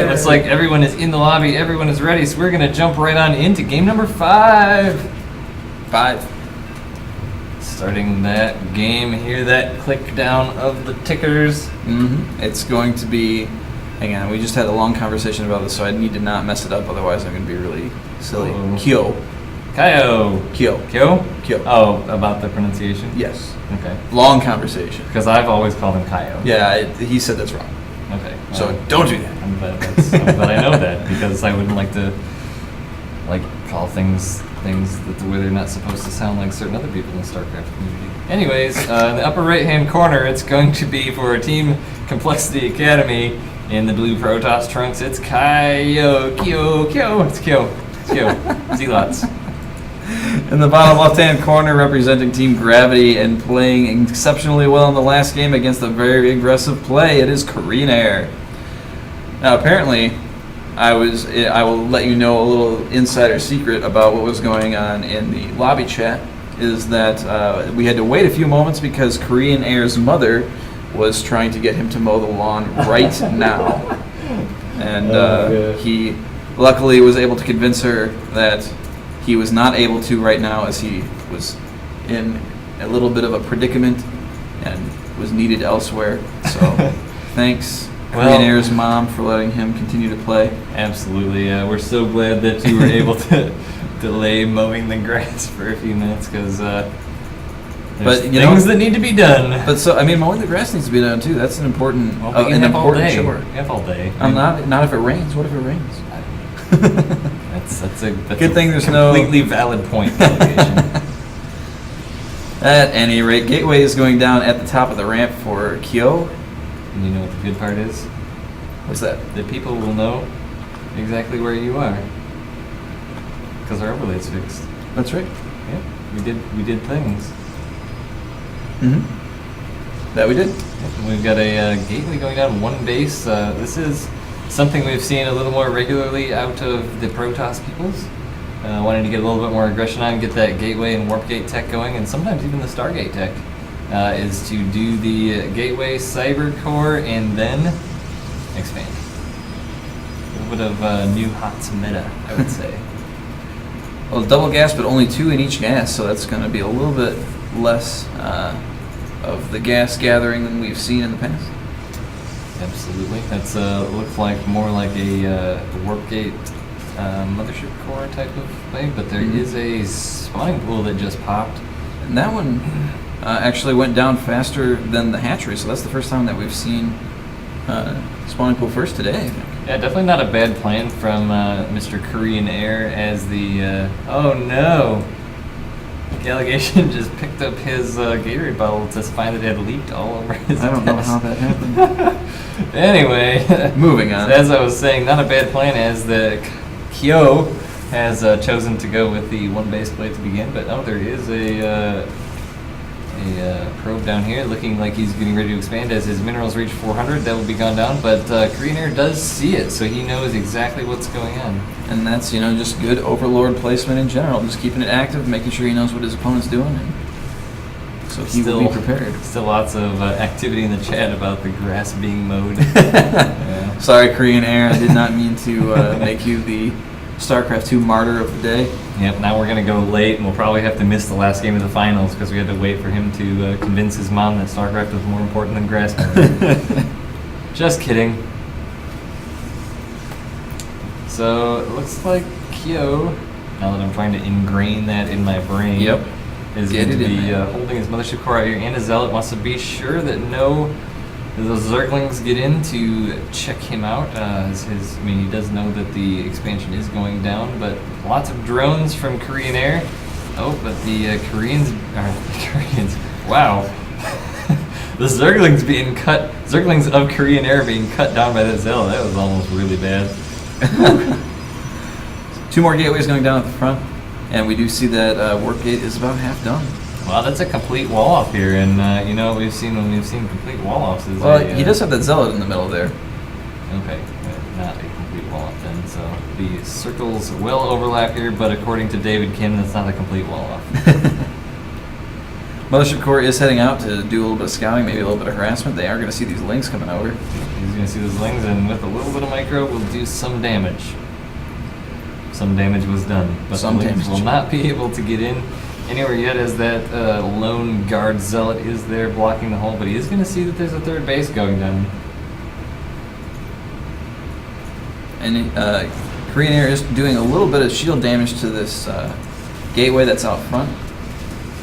right, looks like everyone is in the lobby. Everyone is ready, so we're going to jump right on into game number 5. 5. Starting that game, hear that click down of the tickers. Mm-hmm. It's going to be, hang on, we just had a long conversation about this, so I need to not mess it up, otherwise I'm going to be really silly. Kyo. Kyo. Kyo. Kyo? Kyo. Oh, about the pronunciation? Yes. Okay. Long conversation. Because I've always called him Kyo. Yeah, he said that's wrong. Okay. So don't do that. I'm glad I know that, because I wouldn't like to call things the way they're not supposed to sound like certain other people in the StarCraft community. Anyways, in the upper right-hand corner, it's going to be for Team Complexity Academy in the blue Protoss trunks. It's Kyo. It's Kyo. Zealots. In the bottom left-hand corner, representing Team Gravity and playing exceptionally well in the last game against a very aggressive play, it is Korean Air. Now, apparently, I will let you know a little insider secret about what was going on in the lobby chat, is that we had to wait a few moments because Korean Air's mother was trying to get him to mow the lawn right now. And he luckily was able to convince her that he was not able to right now, as he was in a little bit of a predicament and was needed elsewhere. So thanks, Korean Air's mom, for letting him continue to play. Absolutely. We're so glad that you were able to delay mowing the grass for a few minutes, because there's things that need to be done. But mowing the grass needs to be done too. That's an important chore. You have all day. Not if it rains. What if it rains? That's a good thing there's completely valid point. Delegation. At any rate, Gateway is going down at the top of the ramp for Kyo. And you know what the good part is? What's that? That people will know exactly where you are, because our overlay's fixed. That's right. Yeah, we did things. Mm-hmm. That we did. Yep, and we've got a gateway going down one base. This is something we've seen a little more regularly out of the Protoss peoples. Wanting to get a little bit more aggression on, get that gateway and warp gate tech going, and sometimes even the Stargate tech, is to do the gateway cyber core and then expand. A little bit of new hot meta, I would say. Well, double gas, but only 2 in each gas, so that's going to be a little bit less of the gas gathering than we've seen in the past. Absolutely. That's looks like more like a warp gate mothership core type of thing, but there is a spawning pool that just popped. And that one actually went down faster than the hatchery, so that's the first time that we've seen spawning pool first today, I think. Yeah, definitely not a bad plan from Mr. Korean Air, as the oh no, Delegation just picked up his Gatorade bottle to find that it had leaked all over his I don't know how that happened. Anyway, moving on. As I was saying, not a bad plan, as the Kyo has chosen to go with the one base plate to begin, but there is a probe down here looking like he's getting ready to expand. As his minerals reach 400, that will be gone down, but Korean Air does see it, so he knows exactly what's going on. And that's, just good Overlord placement in general, just keeping it active, making sure he knows what his opponent's doing, and so he will be prepared. Still lots of activity in the chat about the grass being mowed. Yeah. Sorry, Korean Air, I did not mean to make you the StarCraft 2 martyr of the day. Yep, now we're going to go late, and we'll probably have to miss the last game of the finals because we had to wait for him to convince his mom that StarCraft was more important than grass mowing. Just kidding. So it looks like Kyo, now that I'm trying to ingrain that in my brain, is going to be holding his mothership core out here, and a Zealot wants to be sure that those Zerglings get in to check him out. He does know that the expansion is going down, but lots of drones from Korean Air. Oh, but the Koreans, wow. The Zerglings of Korean Air being cut down by that Zealot, that was almost really bad. 2 more gateways going down at the front, and we do see that warp gate is about half done. Wow, that's a complete wall off here, and what we've seen when we've seen complete wall offs is he does have that Zealot in the middle there. Okay, not a complete wall off then. So the circles well overlap here, but according to David Kim, that's not a complete wall off. Mothership Corps is heading out to do a little bit of scouting, maybe a little bit of harassment. They are going to see these lings coming over. He's going to see those lings, and with a little bit of micro, will do some damage. Some damage was done, but some the lings damage will not be able to get in anywhere yet, as that lone guard zealot is there blocking the hole. But he is going to see that there's a third base going down. And Korean Air is doing a little bit of shield damage to this gateway that's out front.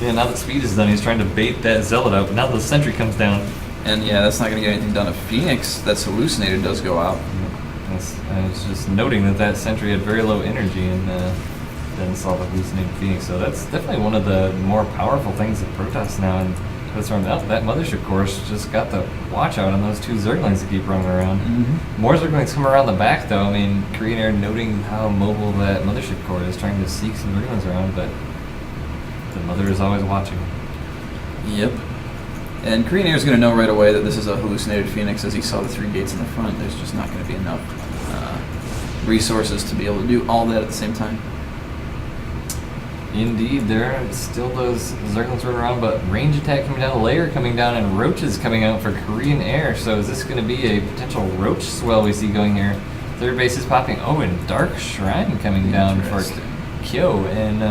Yeah, now that speed is done, he's trying to bait that zealot out, but now the sentry comes down. And yeah, that's not going to get anything done if Phoenix, that's hallucinated, does go out. I was just noting that sentry had very low energy and then saw the hallucinated Phoenix. So that's definitely one of the more powerful things of Protoss now. And that's from that Mothership course just got the watch out on those two Zerglings that keep running around. Mm-hmm. More Zerglings come around the back though. I mean, Korean Air noting how mobile that Mothership core is, trying to seek some Zerglings around, but the mother is always watching. Yep. And Korean Air is going to know right away that this is a hallucinated Phoenix, as he saw the 3 gates in the front. There's just not going to be enough resources to be able to do all that at the same time. Indeed, there are still those Zerglings running around, but range attack coming down, layer coming down, and roaches coming out for Korean Air. So is this going to be a potential roach swell we see going here? Third base is popping. Oh, and Dark Shrine coming down for Kyo. And,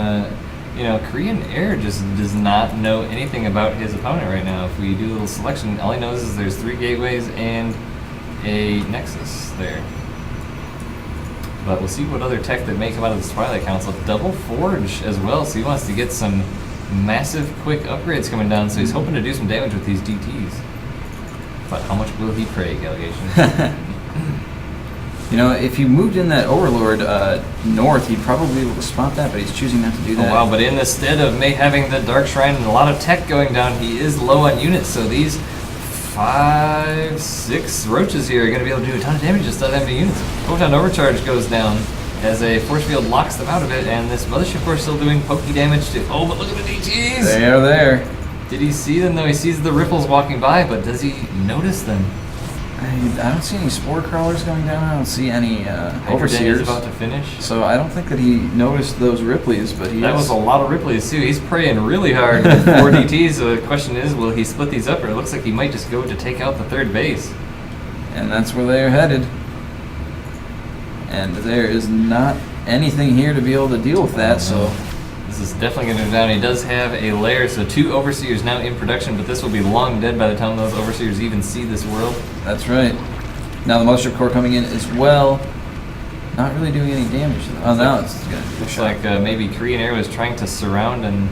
Korean Air just does not know anything about his opponent right now. If we do a little selection, all he knows is there's 3 gateways and a Nexus there. But we'll see what other tech that may come out of the Twilight Council. Double Forge as well, so he wants to get some massive quick upgrades coming down, so he's hoping to do some damage with these DTs. But how much will he pray, Gallegation? If he moved in that Overlord north, he'd probably be able to spot that, but he's choosing not to do that. Oh, wow, but in the stead of May having the Dark Shrine and a lot of tech going down, he is low on units, so these 5, 6 roaches here are going to be able to do a ton of damage just without having units. Photon Overcharge goes down as a force field locks them out of it, and this Mothership core is still doing pokey damage to... Oh, but look at the DTs! They are there. Did he see them, though? He sees the ripples walking by, but does he notice them? I don't see any Spore Crawlers going down. I don't see any Overseers. Is about to finish. So I don't think that he noticed those Ripley's, but he That was a lot of Ripley's, too. He's praying really hard with 4 DTs. So the question is, will he split these up, or it looks like he might just go to take out the third base. And that's where they are headed. And there is not anything here to be able to deal with that, so... This is definitely going to go down. He does have a lair, so 2 Overseers now in production, but this will be long dead by the time those Overseers even see this world. That's right. Now the Mothership core coming in as well. Not really doing any damage. Oh, now it's going to... Looks like maybe Korean Air was trying to surround and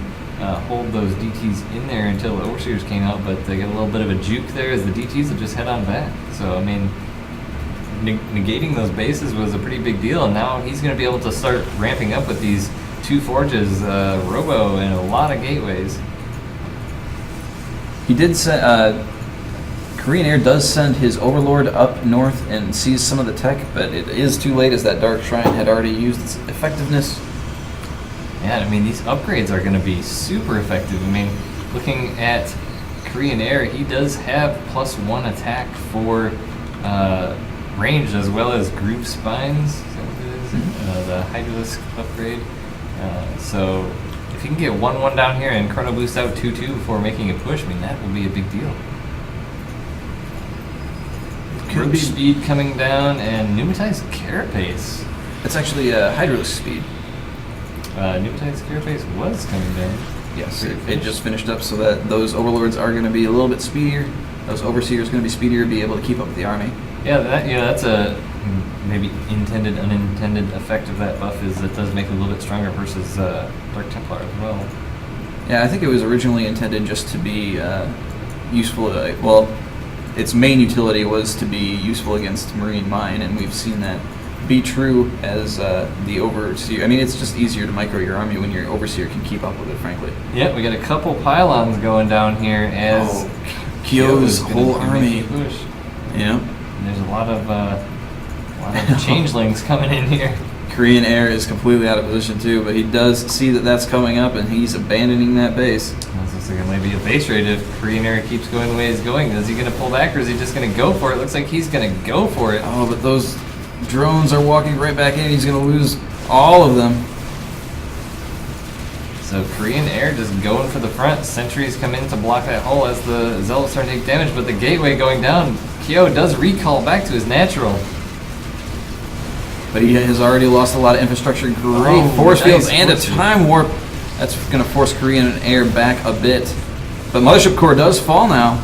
hold those DTs in there until the Overseers came out, but they get a little bit of a juke there as the DTs will just head on back. So, I mean, negating those bases was a pretty big deal, and now he's going to be able to start ramping up with these 2 forges, Robo, and a lot of gateways. He did say, Korean Air does send his Overlord up north and sees some of the tech, but it is too late as that Dark Shrine had already used its effectiveness. Yeah, I mean, these upgrades are going to be super effective. I mean, looking at Korean Air, he does have +1 attack for range as well as group spines. Is that what it is? Mm-hmm. The Hydralisk upgrade. So if you can get 1-1 down here and Chrono Boost out 2-2 before making a push, I mean, that would be a big deal. Group speed coming down and Pneumatized Carapace. It's actually Hydralisk speed. Pneumatized Carapace was coming down. Yes, it just finished up so that those Overlords are going to be a little bit speedier. Those Overseers are going to be speedier, be able to keep up with the army. Yeah, that's a maybe intended, unintended effect of that buff is it does make it a little bit stronger versus Dark Templar as well. Yeah, I think it was originally intended just to be useful. Well, its main utility was to be useful against Marine Mine, and we've seen that be true as the Overseer. I mean, it's just easier to micro your army when your Overseer can keep up with it, frankly. Yeah, we got a couple pylons going down here as Kyo's whole army. Push. Yeah. And there's a lot of changelings coming in here. Korean Air is completely out of position too, but he does see that that's coming up, and he's abandoning that base. This looks like it might be a base raid if Korean Air keeps going the way he's going. Is he going to pull back, or is he just going to go for it? Looks like he's going to go for it. Oh, but those drones are walking right back in. He's going to lose all of them. So Korean Air just going for the front. Sentries come in to block that hole as the Zealots start to take damage, but the gateway going down. Kyo does recall back to his natural. But he has already lost a lot of infrastructure. Great force fields and a time warp. That's going to force Korean Air back a bit. But Mothership Core does fall now.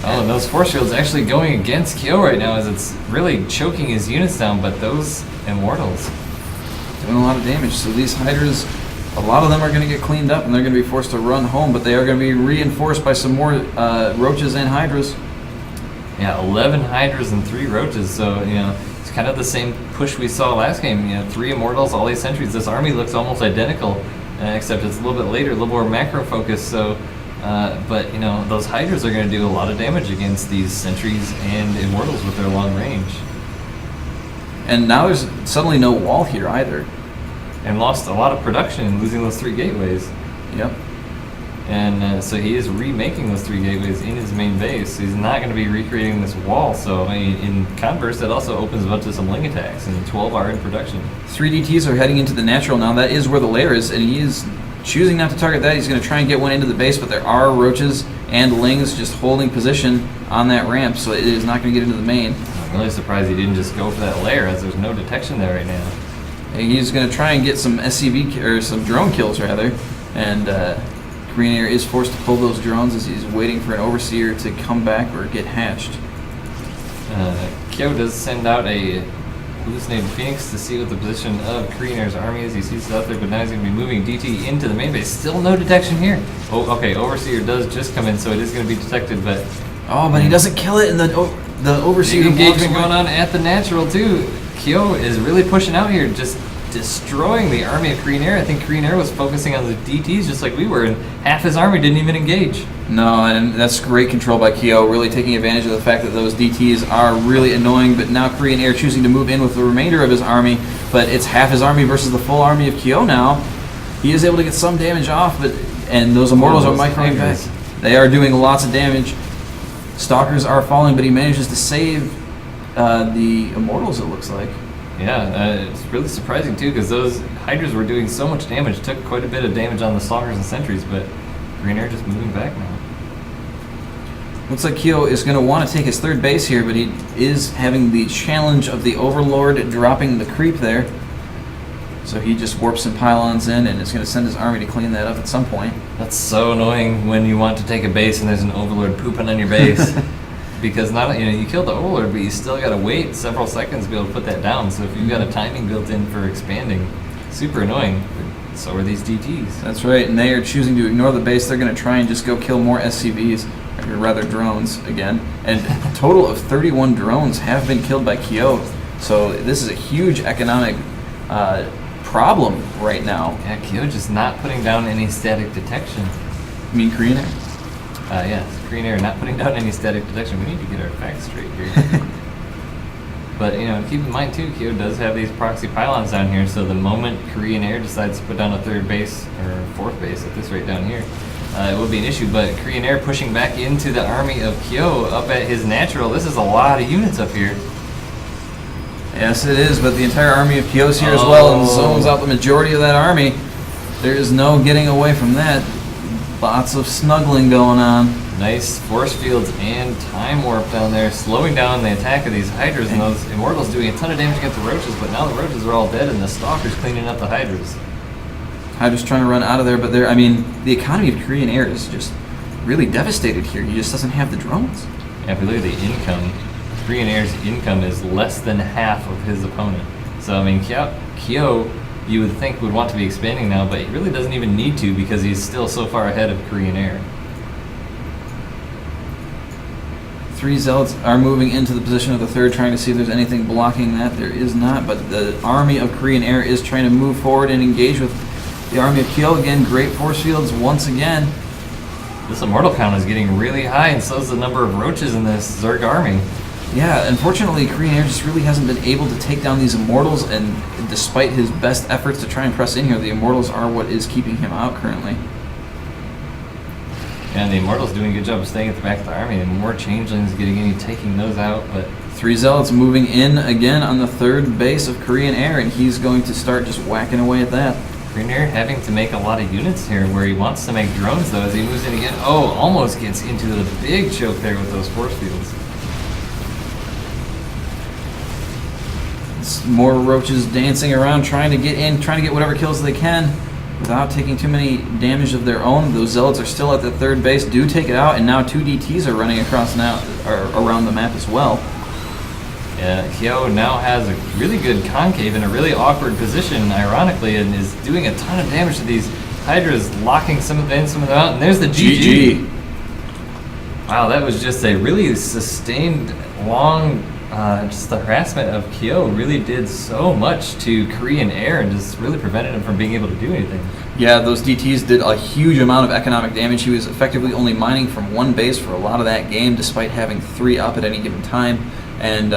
Oh, and those force fields actually going against Kyo right now as it's really choking his units down, but those Immortals doing a lot of damage. So these Hydras, a lot of them are going to get cleaned up and they're going to be forced to run home, but they are going to be reinforced by some more Roaches and Hydras. Yeah, 11 Hydras and 3 Roaches, so, you know, it's kind of the same push we saw last game. You know, 3 Immortals, all 8 Sentries. This army looks almost identical, except it's a little bit later, a little more macro focused, so, but, you know, those Hydras are going to do a lot of damage against these Sentries and Immortals with their long range. And now there's suddenly no wall here either. And lost a lot of production losing those 3 gateways. Yep. And so he is remaking those 3 gateways in his main base. So he's not going to be recreating this wall. So I mean, in converse, that also opens up to some Ling attacks, and 12 are in production. 3 DTs are heading into the natural now. That is where the lair is, and he is choosing not to target that. He's going to try and get one into the base, but there are Roaches and Lings just holding position on that ramp, so it is not going to get into the main. I'm really surprised he didn't just go for that lair, as there's no detection there right now. And he's going to try and get some SCV or some drone kills rather, and Korean Air is forced to pull those drones as he's waiting for an Overseer to come back or get hatched. Kyo does send out a hallucinated Phoenix to see what the position of Korean Air's army is. He sees it out there, but now he's going to be moving DT into the main base. Still no detection here. Oh, okay, Overseer does just come in, so it is going to be detected, but... Oh, but he doesn't kill it, and the Overseer engagement going on at the natural, too. Kyo is really pushing out here, just destroying the army of Korean Air. I think Korean Air was focusing on the DTs just like we were, and half his army didn't even engage. No, and that's great control by Kyo, really taking advantage of the fact that those DTs are really annoying, but now Korean Air choosing to move in with the remainder of his army, but it's half his army versus the full army of Kyo now. He is able to get some damage off, and those Immortals are microing back. They are doing lots of damage. Stalkers are falling, but he manages to save the Immortals, it looks like. Yeah, it's really surprising too, because those Hydras were doing so much damage, took quite a bit of damage on the Stalkers and Sentries, but Korean Air just moving back now. Looks like Kyo is going to want to take his 3rd base here, but he is having the challenge of the Overlord dropping the creep there. So he just warps some pylons in and is going to send his army to clean that up at some point. That's so annoying when you want to take a base and there's an Overlord pooping on your base. Because not, you know, you killed the Overlord, but you still got to wait several seconds to be able to put that down. So if you've got a timing built in for expanding, super annoying. But so are these DTs. That's right, and they are choosing to ignore the base. They're going to try and just go kill more SCVs, or rather drones again. And a total of 31 drones have been killed by Kyo. So this is a huge economic problem right now. Yeah, Kyo just not putting down any static detection. You mean Korean Air? Yeah, Korean Air not putting down any static detection. We need to get our facts straight here. But, you know, keep in mind, too, Kyo does have these proxy pylons down here, so the moment Korean Air decides to put down a 3rd base, or 4th base at this rate down here, it will be an issue. But Korean Air pushing back into the army of Kyo up at his natural, this is a lot of units up here. Yes, it is, but the entire army of Kyo's here as well, and zones out the majority of that army. There is no getting away from that. Lots of snuggling going on. Nice force fields and time warp down there, slowing down the attack of these Hydras, and those Immortals doing a ton of damage against the Roaches, but now the Roaches are all dead and the Stalkers cleaning up the Hydras. Hydras trying to run out of there, but I mean, the economy of Korean Air is just really devastated here. He just doesn't have the drones. Yeah, if we look at the income, Korean Air's income is less than half of his opponent. So, I mean, Kyo, you would think would want to be expanding now, but he really doesn't even need to because he's still so far ahead of Korean Air. 3 Zealots are moving into the position of the 3rd, trying to see if there's anything blocking that. There is not, but the army of Korean Air is trying to move forward and engage with the army of Kyo. Again, great force fields once again. This Immortal count is getting really high, and so is the number of Roaches in this Zerg army. Yeah, unfortunately, Korean Air just really hasn't been able to take down these Immortals, and despite his best efforts to try and press in here, the Immortals are what is keeping him out currently. And the Immortals doing a good job of staying at the back of the army, and more Changelings getting in, taking those out, but... 3 Zealots moving in again on the 3rd base of Korean Air, and he's going to start just whacking away at that. Greenair having to make a lot of units here where he wants to make drones though as he moves in again. Oh, almost gets into the big choke there with those force fields. It's more roaches dancing around trying to get in, trying to get whatever kills they can without taking too many damage of their own. Those zealots are still at the third base, do take it out, and now 2 DTs are running across now, or around the map as well. Yeah, coL now has a really good concave in a really awkward position, ironically, and is doing a ton of damage to these Hydras, locking some of them in, some of them out, and there's the GG. Wow, that was just a really sustained, long, just the harassment of coL really did so much to Korean Air and just really prevented him from being able to do anything. Yeah, those DTs did a huge amount of economic damage. He was effectively only mining from one base for a lot of that game, despite having 3 up at any given time. And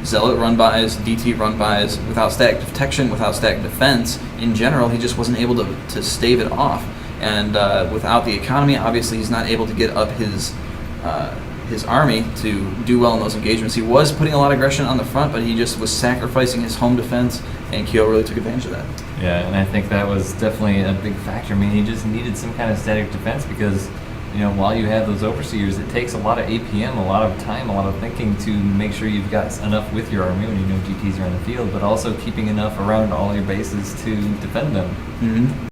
Zealot run-bys, DT run-bys, without static detection, without static defense, in general, he just wasn't able to stave it off. And without the economy, obviously he's not able to get up his army to do well in those engagements. He was putting a lot of aggression on the front, but he just was sacrificing his home defense, and coL really took advantage of that. Yeah, and I think that was definitely a big factor. I mean, he just needed some kind of static defense because, you know, while you have those overseers, it takes a lot of APM, a lot of time, a lot of thinking to make sure you've got enough with your army when you know GTs are in the field, but also keeping enough around all your bases to defend them. Mm-hmm.